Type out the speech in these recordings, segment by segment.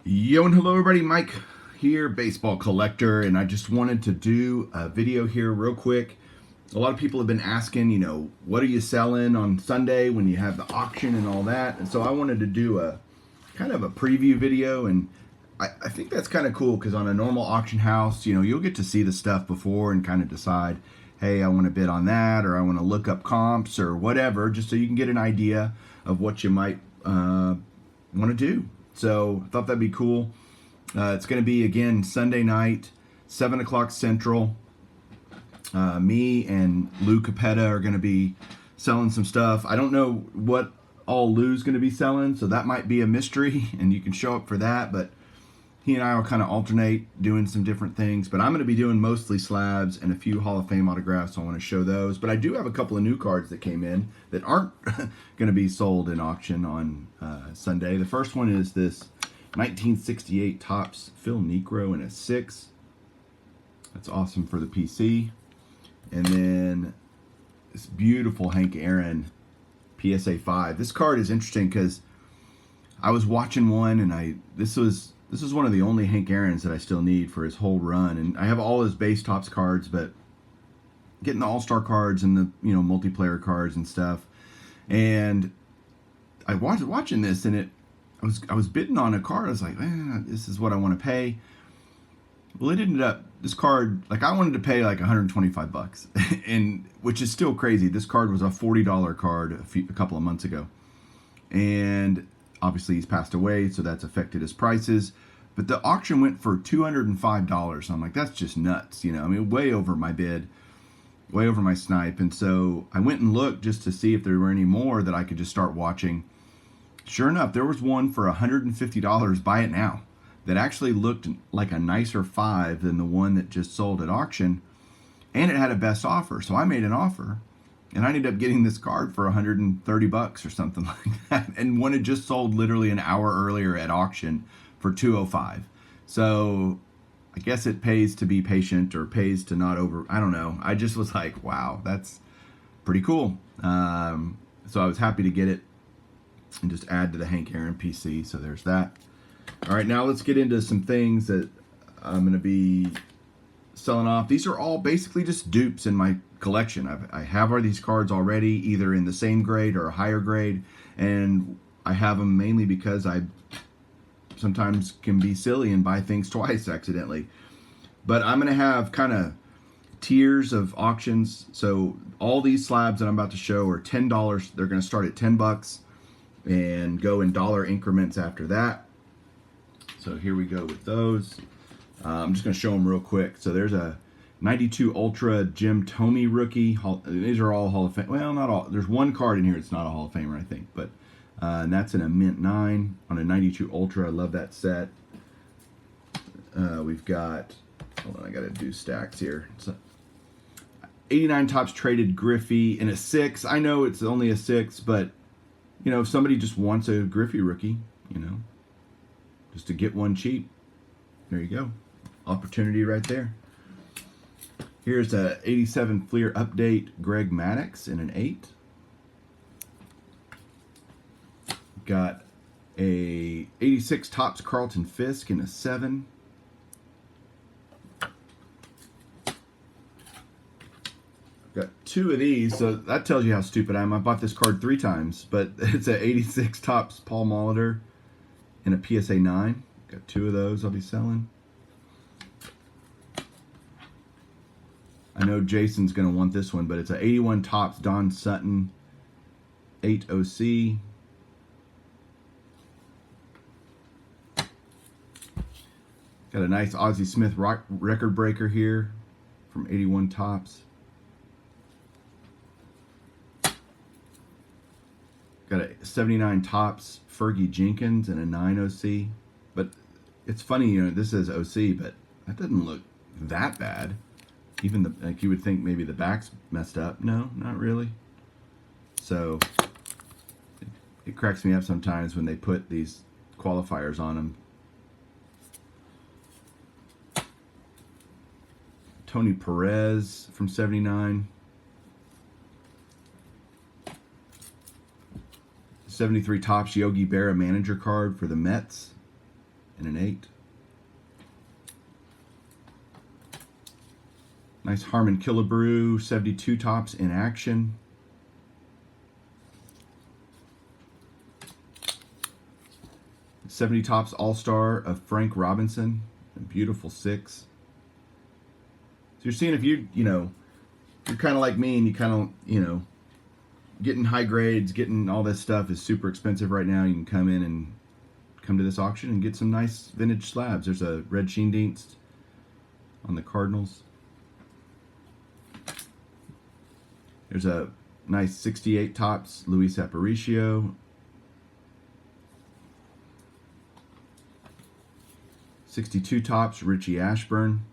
Yo and hello everybody, Mike here, baseball collector, and I just wanted to do a video here real quick. A lot of people have been asking, what are you selling on Sunday when you have the auction and all that, and so I wanted to do a kind of a preview video, and I think that's kind of cool because on a normal auction house, you'll get to see the stuff before and kind of decide, hey, I want to bid on that, or I want to look up comps or whatever, just so you can get an idea of what you might want to do. So I thought that'd be cool. It's going to be again Sunday night, 7 o'clock Central. Me and Lou Capetta are going to be selling some stuff. I don't know what all Lou's going to be selling, so that might be a mystery, and you can show up for that. But he and I will kind of alternate doing some different things. But I'm going to be doing mostly slabs and a few Hall of Fame autographs, so I want to show those. But I do have a couple of new cards that came in that aren't going to be sold in auction on Sunday. The first one is this 1968 Topps Phil Niekro in a 6. That's awesome for the PC. And then this beautiful Hank Aaron PSA 5. This card is interesting because I was watching one, and this was one of the only Hank Aaron's that I still need for his whole run. And I have all his base Topps cards, but getting the All-Star cards and the multiplayer cards and stuff. And I was watching this, and I was bidding on a card. I was like, this is what I want to pay. Well, it ended up, this card, like I wanted to pay like 125 bucks, and which is still crazy. This card was a $40 card a couple of months ago. And obviously he's passed away, so that's affected his prices. But the auction went for $205. I'm like, that's just nuts, way over my bid, way over my snipe. And so I went and looked just to see if there were any more that I could just start watching. Sure enough, there was one for $150, buy it now, that actually looked like a nicer 5 than the one that just sold at auction, and it had a best offer. So I made an offer, and I ended up getting this card for 130 bucks or something like that, and one had just sold literally an hour earlier at auction for 205. So I guess it pays to be patient, or pays to not I don't know. I just was like, wow, that's pretty cool. So I was happy to get it and just add to the Hank Aaron PC. So there's that. All right, now let's get into some things that I'm going to be selling off. These are all basically just dupes in my collection. I have all these cards already, either in the same grade or a higher grade, and I have them mainly because I sometimes can be silly and buy things twice accidentally. But I'm going to have kind of tiers of auctions. So all these slabs that I'm about to show are $10. They're going to start at 10 bucks and go in dollar increments after that. So here we go with those. I'm just going to show them real quick. So there's a 92 Ultra Jim Thome rookie. These are all Hall of Fame. Well, not all. There's one card in here that's not a Hall of Famer, I think. But and that's in a mint 9 on a 92 Ultra. I love that set. We've got, hold on, I got to do stacks here. So 89 Topps Traded Griffey in a 6. I know it's only a 6, but if somebody just wants a Griffey rookie, just to get one cheap, there you go. Opportunity right there. Here's a 87 Fleer Update Greg Maddux in an 8. Got a 86 Topps Carlton Fisk in a 7. Got 2 of these, so that tells you how stupid I am. I bought this card 3 times, but it's a 86 Topps Paul Molitor in a PSA 9. Got 2 of those I'll be selling. I know Jason's going to want this one, but it's a 81 Topps Don Sutton 8 OC. Got a nice Ozzie Smith record breaker here from 81 Topps. Got a 79 Topps Fergie Jenkins and a 9 OC. But it's funny, this is OC, but that doesn't look that bad. Even like you would think maybe the back's messed up. No, not really. So it cracks me up sometimes when they put these qualifiers on them. Tony Perez from 79. 73 Topps Yogi Berra manager card for the Mets. and an 8. Nice Harmon Killebrew 72 tops in action. '70 tops All-Star of Frank Robinson, a beautiful 6. So you're seeing if you're kind of like me and you kind of, getting high grades, getting all this stuff is super expensive right now. You can come in and come to this auction and get some nice vintage slabs. There's a red Sheendienst on the Cardinals. There's a nice 68 tops Luis Aparicio. 62 tops Richie Ashburn.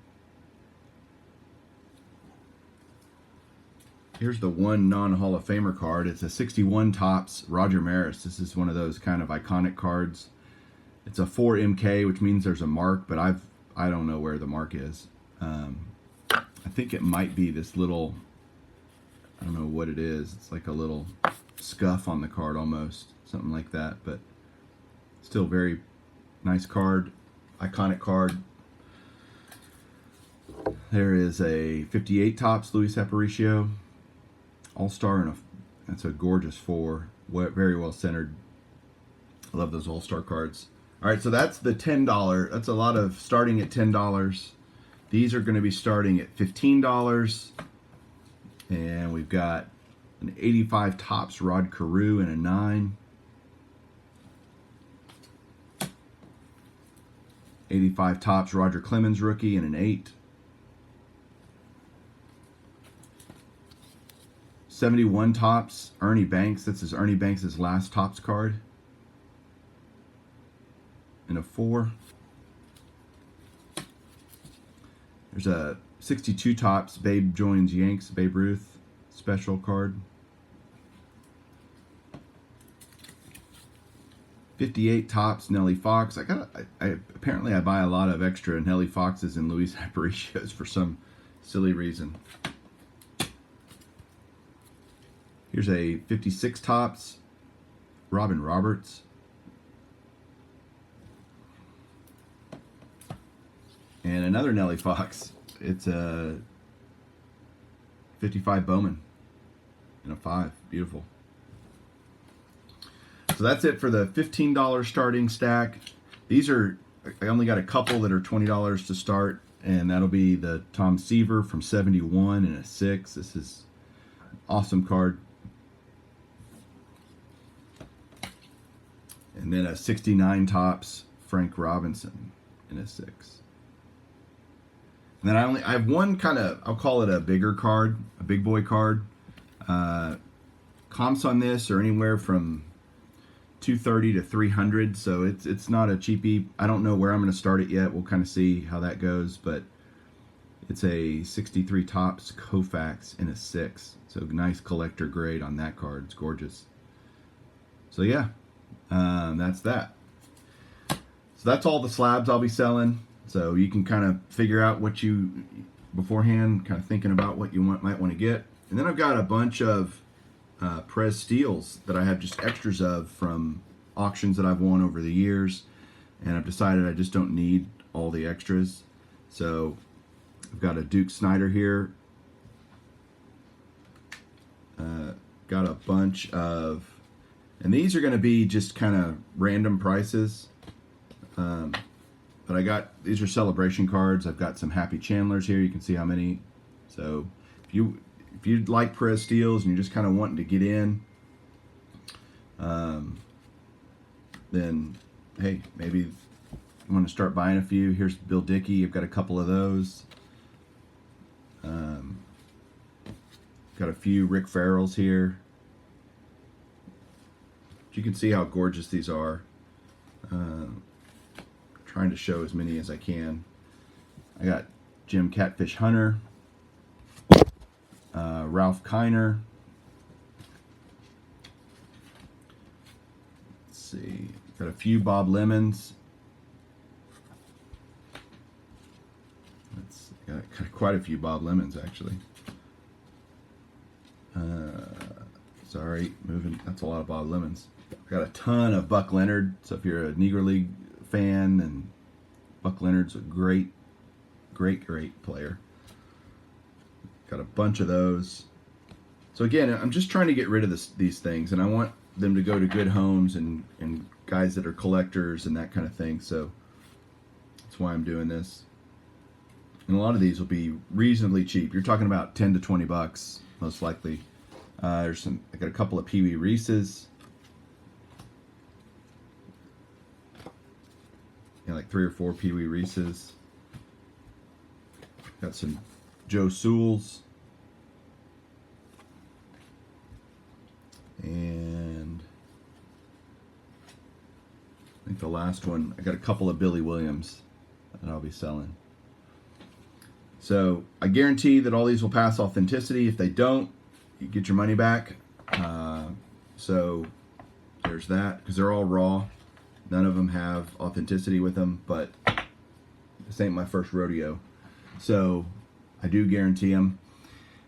Here's the one non-Hall of Famer card. It's a 61 tops Roger Maris. This is one of those kind of iconic cards. It's a 4 MK, which means there's a mark, but I don't know where the mark is. I think it might be this little, I don't know what it is. It's like a little scuff on the card almost, something like that, but still very nice card, iconic card. There is a 58 tops Luis Aparicio. All-Star, and that's a gorgeous 4. Very well centered. I love those All-Star cards. All right, so that's the $10. That's a lot of starting at $10. These are going to be starting at $15. And we've got an 85 tops Rod Carew and a 9. 85 tops Roger Clemens rookie and an 8. 71 tops Ernie Banks. This is Ernie Banks' last tops card. And a 4. There's a 62 tops Babe Joins Yanks Babe Ruth special card. 58 tops Nellie Fox. Apparently I buy a lot of extra Nellie Foxes and Luis Aparicios for some silly reason. Here's a 56 tops Robin Roberts. And another Nellie Fox. It's a 55 Bowman and a 5. Beautiful. So that's it for the $15 starting stack. These are, I only got a couple that are $20 to start, and that'll be the Tom Seaver from 71 and a 6. This is an awesome card. And then a 69 tops Frank Robinson in a 6. And then I have one kind of, I'll call it a bigger card, a big boy card. Comps on this are anywhere from $230 to $300, so it's not a cheapie. I don't know where I'm going to start it yet. We'll kind of see how that goes, but it's a 63 tops Koufax in a 6. So nice collector grade on that card. It's gorgeous. So yeah. That's that. So that's all the slabs I'll be selling. So you can kind of figure out what you beforehand, kind of thinking about what you might want to get. And then I've got a bunch of Prez Steels that I have just extras of from auctions that I've won over the years, and I've decided I just don't need all the extras. So I've got a Duke Snider here. Got a bunch of, and these are going to be just kind of random prices. But these are celebration cards. I've got some Happy Chandlers here. You can see how many. So if you'd like Prez Steels and you're just kind of wanting to get in, then hey, maybe you want to start buying a few. Here's Bill Dickey. I've got a couple of those. Got a few Rick Farrells here. You can see how gorgeous these are. Trying to show as many as I can. I got Jim Catfish Hunter, Ralph Kiner. Let's see, got a few Bob Lemons. Got quite a few Bob Lemons actually. Sorry, moving. That's a lot of Bob Lemons. Got a ton of Buck Leonard. So if you're a Negro League fan, and Buck Leonard's a great player. Got a bunch of those. So again, I'm just trying to get rid of these things, and I want them to go to good homes and guys that are collectors and that kind of thing. So that's why I'm doing this. And a lot of these will be reasonably cheap. You're talking about 10 to 20 bucks, most likely. I got a couple of Pee Wee Reese's. Like 3 or 4 Pee Wee Reese's. Got some Joe Sewell's. And I think the last one, I got a couple of Billy Williams that I'll be selling. So I guarantee that all these will pass authenticity. If they don't, you get your money back. So there's that, because they're all raw. None of them have authenticity with them, but this ain't my first rodeo. So I do guarantee them.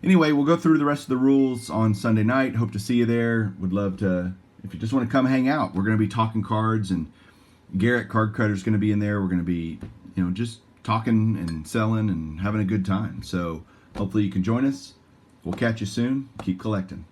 Anyway, we'll go through the rest of the rules on Sunday night. Hope to see you there. Would love to, if you just want to come hang out. We're going to be talking cards, and Garrett Card Cutter is going to be in there. We're going to be, just talking and selling and having a good time. So hopefully you can join us. We'll catch you soon. Keep collecting.